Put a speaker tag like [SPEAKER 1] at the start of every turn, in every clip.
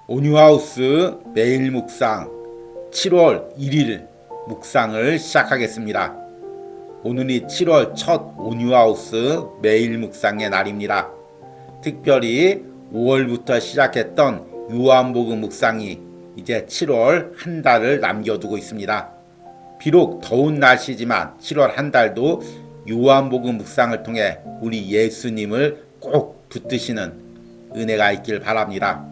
[SPEAKER 1] 온유하우스 매일 묵상 7월 1일 묵상을 시작하겠습니다. 오늘이 7월 첫 온유하우스 매일 묵상의 날입니다. 특별히 5월부터 시작했던 요한복음 묵상이 이제 7월 한 달을 남겨두고 있습니다. 비록 더운 날씨지만 7월 한 달도 요한복음 묵상을 통해 우리 예수님을 꼭 붙드시는 은혜가 있길 바랍니다.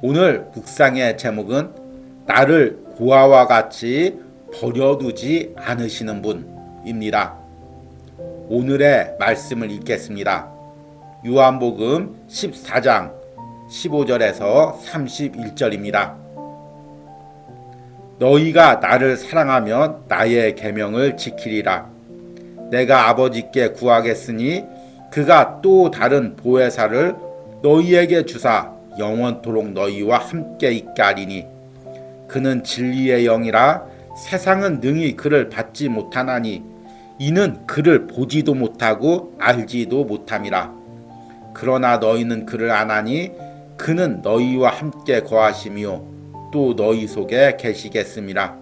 [SPEAKER 1] 오늘 묵상의 제목은 나를 고아와 같이 버려두지 않으시는 분입니다. 오늘의 말씀을 읽겠습니다. 요한복음 14장 15절에서 31절입니다. 너희가 나를 사랑하면 나의 계명을 지키리라. 내가 아버지께 구하겠으니 그가 또 다른 보혜사를 너희에게 주사 영원토록 너희와 함께 있게 하리니 그는 진리의 영이라. 세상은 능히 그를 받지 못하나니 이는 그를 보지도 못하고 알지도 못함이라. 그러나 너희는 그를 아나니 그는 너희와 함께 거하시며 또 너희 속에 계시겠음이라.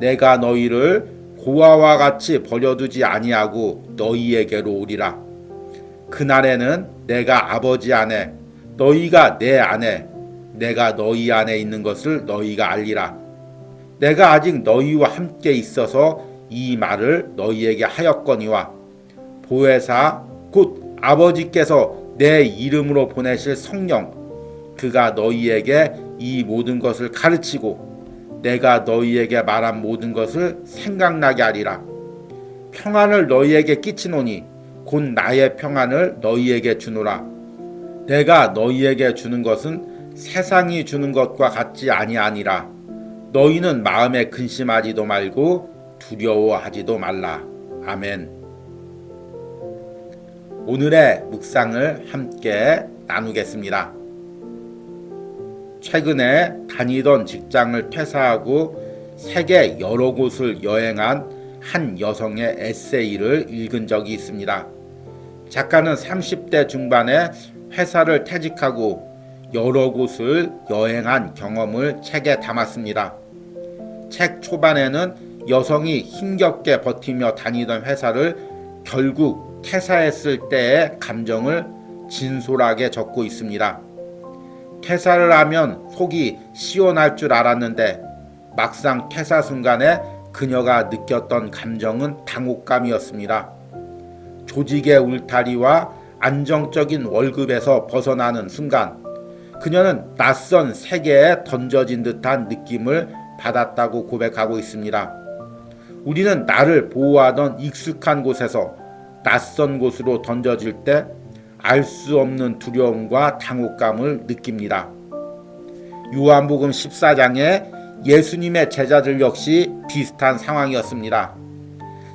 [SPEAKER 1] 내가 너희를 고아와 같이 버려두지 아니하고 너희에게로 오리라. 그날에는 내가 아버지 안에 너희가 내 안에 내가 너희 안에 있는 것을 너희가 알리라. 내가 아직 너희와 함께 있어서 이 말을 너희에게 하였거니와 보혜사 곧 아버지께서 내 이름으로 보내실 성령 그가 너희에게 이 모든 것을 가르치고 내가 너희에게 말한 모든 것을 생각나게 하리라. 평안을 너희에게 끼치노니 곧 나의 평안을 너희에게 주노라. 내가 너희에게 주는 것은 세상이 주는 것과 같지 아니하니라. 너희는 마음에 근심하지도 말고 두려워하지도 말라. 아멘. 오늘의 묵상을 함께 나누겠습니다. 최근에 다니던 직장을 퇴사하고 세계 여러 곳을 여행한 한 여성의 에세이를 읽은 적이 있습니다. 작가는 30대 중반에 회사를 퇴직하고 여러 곳을 여행한 경험을 책에 담았습니다. 책 초반에는 여성이 힘겹게 버티며 다니던 회사를 결국 퇴사했을 때의 감정을 진솔하게 적고 있습니다. 퇴사를 하면 속이 시원할 줄 알았는데 막상 퇴사 순간에 그녀가 느꼈던 감정은 당혹감이었습니다. 조직의 울타리와 안정적인 월급에서 벗어나는 순간 그녀는 낯선 세계에 던져진 듯한 느낌을 받았다고 고백하고 있습니다. 우리는 나를 보호하던 익숙한 곳에서 낯선 곳으로 던져질 때 알 수 없는 두려움과 당혹감을 느낍니다. 요한복음 14장에 예수님의 제자들 역시 비슷한 상황이었습니다.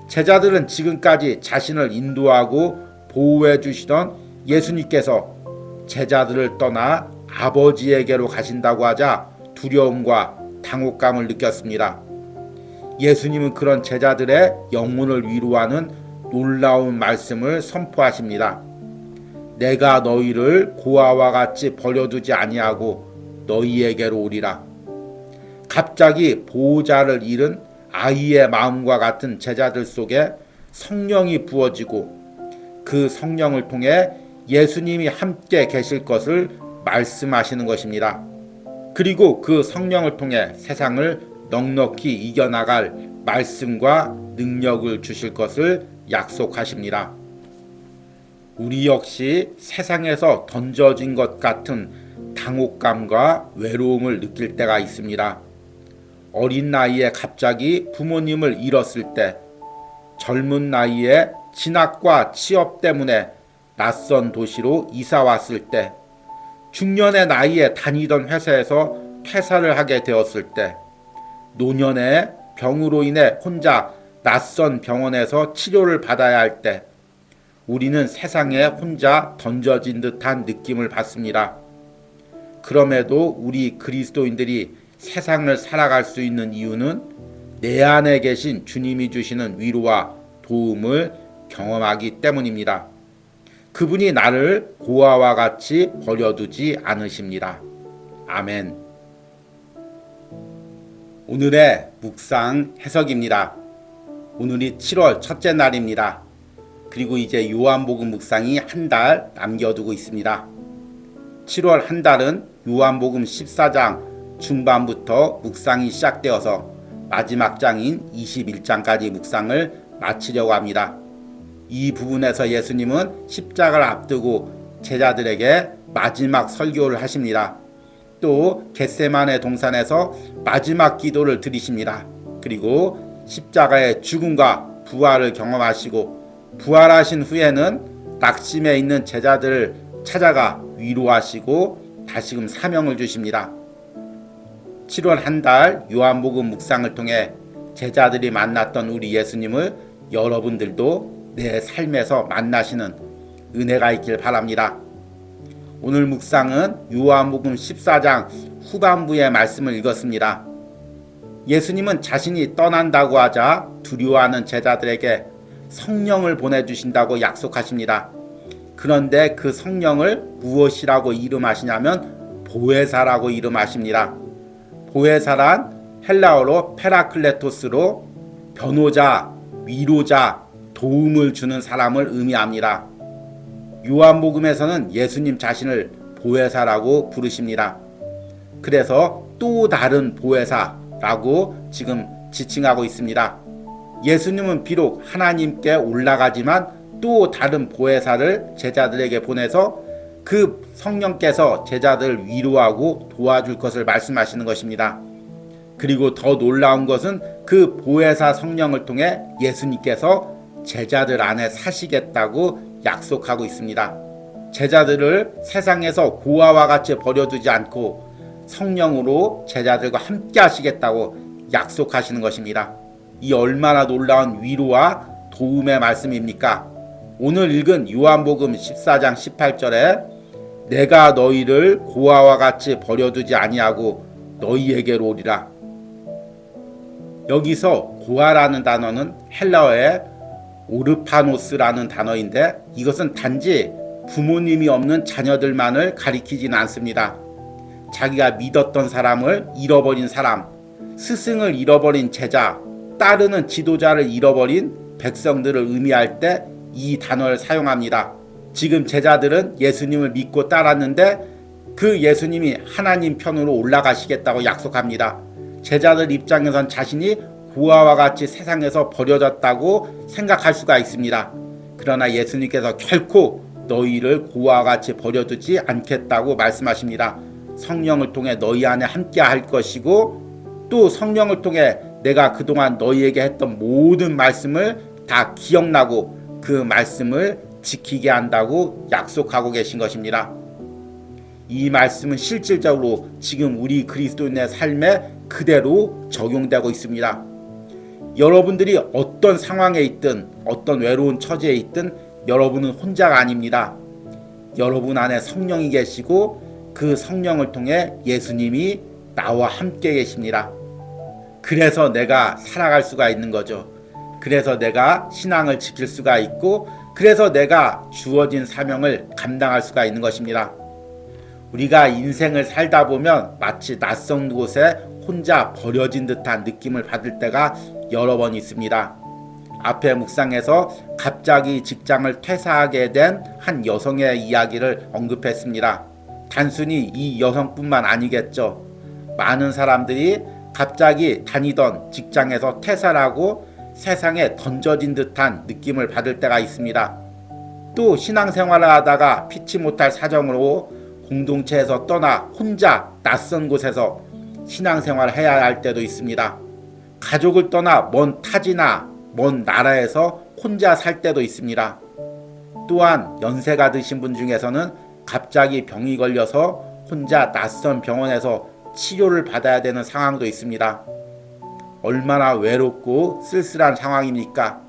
[SPEAKER 1] 제자들은 지금까지 자신을 인도하고 보호해 주시던 예수님께서 제자들을 떠나 아버지에게로 가신다고 하자 두려움과 당혹감을 느꼈습니다. 예수님은 그런 제자들의 영혼을 위로하는 놀라운 말씀을 선포하십니다. 내가 너희를 고아와 같이 버려두지 아니하고 너희에게로 오리라. 갑자기 보호자를 잃은 아이의 마음과 같은 제자들 속에 성령이 부어지고 그 성령을 통해 예수님이 함께 계실 것을 말씀하시는 것입니다. 그리고 그 성령을 통해 세상을 넉넉히 이겨나갈 말씀과 능력을 주실 것을 약속하십니다. 우리 역시 세상에서 던져진 것 같은 당혹감과 외로움을 느낄 때가 있습니다. 어린 나이에 갑자기 부모님을 잃었을 때, 젊은 나이에 진학과 취업 때문에 낯선 도시로 이사 왔을 때, 중년의 나이에 다니던 회사에서 퇴사를 하게 되었을 때, 노년에 병으로 인해 혼자 낯선 병원에서 치료를 받아야 할 때, 우리는 세상에 혼자 던져진 듯한 느낌을 받습니다. 그럼에도 우리 그리스도인들이 세상을 살아갈 수 있는 이유는 내 안에 계신 주님이 주시는 위로와 도움을 경험하기 때문입니다. 그분이 나를 고아와 같이 버려두지 않으십니다. 아멘. 오늘의 묵상 해석입니다. 오늘이 7월 첫째 날입니다. 그리고 이제 요한복음 묵상이 한 달 남겨두고 있습니다. 7월 한 달은 요한복음 14장 중반부터 묵상이 시작되어서 마지막 장인 21장까지 묵상을 마치려고 합니다. 이 부분에서 예수님은 십자가를 앞두고 제자들에게 마지막 설교를 하십니다. 또 겟세마네 동산에서 마지막 기도를 드리십니다. 그리고 십자가의 죽음과 부활을 경험하시고 부활하신 후에는 낙심해 있는 제자들을 찾아가 위로하시고 다시금 사명을 주십니다. 7월 한 달 요한복음 묵상을 통해 제자들이 만났던 우리 예수님을 여러분들도 내 삶에서 만나시는 은혜가 있길 바랍니다. 오늘 묵상은 요한복음 14장 후반부의 말씀을 읽었습니다. 예수님은 자신이 떠난다고 하자 두려워하는 제자들에게 성령을 보내주신다고 약속하십니다. 그런데 그 성령을 무엇이라고 이름하시냐면 보혜사라고 이름하십니다. 보혜사란 헬라어로 페라클레토스로 변호자, 위로자, 도움을 주는 사람을 의미합니다. 요한복음에서는 예수님 자신을 보혜사라고 부르십니다. 그래서 또 다른 보혜사라고 지금 지칭하고 있습니다. 예수님은 비록 하나님께 올라가지만 또 다른 보혜사를 제자들에게 보내서 그 성령께서 제자들을 위로하고 도와줄 것을 말씀하시는 것입니다. 그리고 더 놀라운 것은 그 보혜사 성령을 통해 예수님께서 제자들 안에 사시겠다고 약속하고 있습니다. 제자들을 세상에서 고아와 같이 버려두지 않고 성령으로 제자들과 함께 하시겠다고 약속하시는 것입니다. 이 얼마나 놀라운 위로와 도움의 말씀입니까? 오늘 읽은 요한복음 14장 18절에 내가 너희를 고아와 같이 버려두지 아니하고 너희에게로 오리라. 여기서 고아라는 단어는 헬라어의 오르파노스라는 단어인데 이것은 단지 부모님이 없는 자녀들만을 가리키지는 않습니다. 자기가 믿었던 사람을 잃어버린 사람, 스승을 잃어버린 제자, 따르는 지도자를 잃어버린 백성들을 의미할 때 이 단어를 사용합니다. 지금 제자들은 예수님을 믿고 따랐는데 그 예수님이 하나님 편으로 올라가시겠다고 약속합니다. 제자들 입장에선 자신이 고아와 같이 세상에서 버려졌다고 생각할 수가 있습니다. 그러나 예수님께서 결코 너희를 고아와 같이 버려두지 않겠다고 말씀하십니다. 성령을 통해 너희 안에 함께 할 것이고 또 성령을 통해 내가 그동안 너희에게 했던 모든 말씀을 다 기억나고 그 말씀을 지키게 한다고 약속하고 계신 것입니다. 이 말씀은 실질적으로 지금 우리 그리스도인의 삶에 그대로 적용되고 있습니다. 여러분들이 어떤 상황에 있든 어떤 외로운 처지에 있든 여러분은 혼자가 아닙니다. 여러분 안에 성령이 계시고 그 성령을 통해 예수님이 나와 함께 계십니다. 그래서 내가 살아갈 수가 있는 거죠. 그래서 내가 신앙을 지킬 수가 있고 그래서 내가 주어진 사명을 감당할 수가 있는 것입니다. 우리가 인생을 살다 보면 마치 낯선 곳에 혼자 버려진 듯한 느낌을 받을 때가 여러 번 있습니다. 앞에 묵상에서 갑자기 직장을 퇴사하게 된 한 여성의 이야기를 언급했습니다. 단순히 이 여성뿐만 아니겠죠. 많은 사람들이 갑자기 다니던 직장에서 퇴사를 하고 세상에 던져진 듯한 느낌을 받을 때가 있습니다. 또 신앙생활을 하다가 피치 못할 사정으로 공동체에서 떠나 혼자 낯선 곳에서 신앙생활을 해야 할 때도 있습니다. 가족을 떠나 먼 타지나 먼 나라에서 혼자 살 때도 있습니다. 또한 연세가 드신 분 중에서는 갑자기 병이 걸려서 혼자 낯선 병원에서 치료를 받아야 되는 상황도 있습니다. 얼마나 외롭고 쓸쓸한 상황입니까?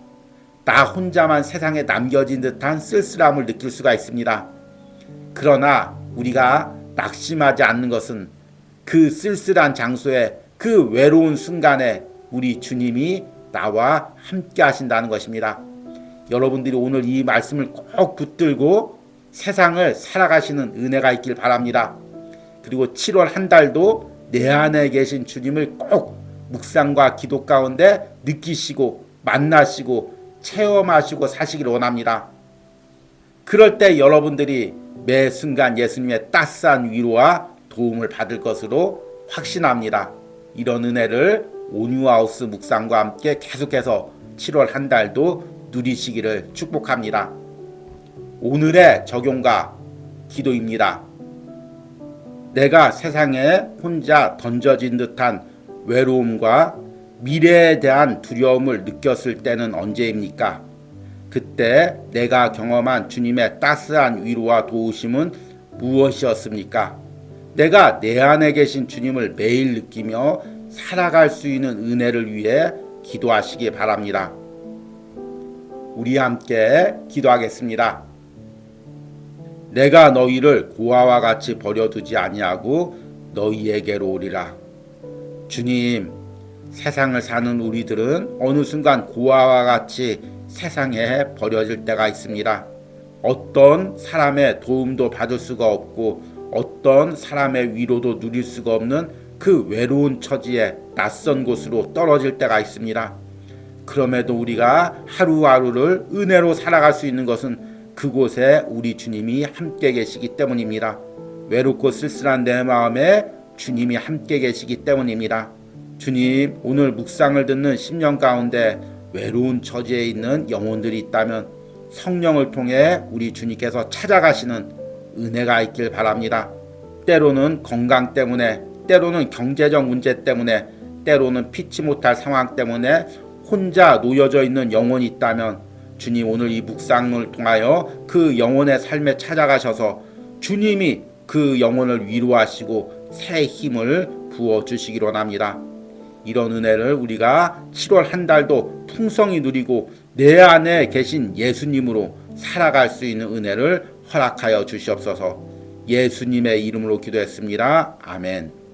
[SPEAKER 1] 나 혼자만 세상에 남겨진 듯한 쓸쓸함을 느낄 수가 있습니다. 그러나 우리가 낙심하지 않는 것은 그 쓸쓸한 장소에 그 외로운 순간에 우리 주님이 나와 함께 하신다는 것입니다. 여러분들이 오늘 이 말씀을 꼭 붙들고 세상을 살아가시는 은혜가 있길 바랍니다. 그리고 7월 한 달도 내 안에 계신 주님을 꼭 묵상과 기도 가운데 느끼시고 만나시고 체험하시고 사시길 원합니다. 그럴 때 여러분들이 매 순간 예수님의 따스한 위로와 도움을 받을 것으로 확신합니다. 이런 은혜를 온유하우스 묵상과 함께 계속해서 7월 한 달도 누리시기를 축복합니다. 오늘의 적용과 기도입니다. 내가 세상에 혼자 던져진 듯한 외로움과 미래에 대한 두려움을 느꼈을 때는 언제입니까? 그때 내가 경험한 주님의 따스한 위로와 도우심은 무엇이었습니까? 내가 내 안에 계신 주님을 매일 느끼며 살아갈 수 있는 은혜를 위해 기도하시기 바랍니다. 우리 함께 기도하겠습니다. 내가 너희를 고아와 같이 버려두지 아니하고 너희에게로 오리라. 주님, 세상을 사는 우리들은 어느 순간 고아와 같이 세상에 버려질 때가 있습니다. 어떤 사람의 도움도 받을 수가 없고 어떤 사람의 위로도 누릴 수가 없는 그 외로운 처지에 낯선 곳으로 떨어질 때가 있습니다. 그럼에도 우리가 하루하루를 은혜로 살아갈 수 있는 것은 그곳에 우리 주님이 함께 계시기 때문입니다. 외롭고 쓸쓸한 내 마음에 주님이 함께 계시기 때문입니다. 주님, 오늘 묵상을 듣는 심령 가운데 외로운 처지에 있는 영혼들이 있다면 성령을 통해 우리 주님께서 찾아가시는 은혜가 있길 바랍니다. 때로는 건강 때문에, 때로는 경제적 문제 때문에, 때로는 피치 못할 상황 때문에 혼자 놓여져 있는 영혼이 있다면 주님, 오늘 이 묵상을 통하여 그 영혼의 삶에 찾아가셔서 주님이 그 영혼을 위로하시고 새 힘을 부어주시기로 합니다. 이런 은혜를 우리가 7월 한 달도 풍성히 누리고 내 안에 계신 예수님으로 살아갈 수 있는 은혜를 허락하여 주시옵소서. 예수님의 이름으로 기도했습니다. 아멘.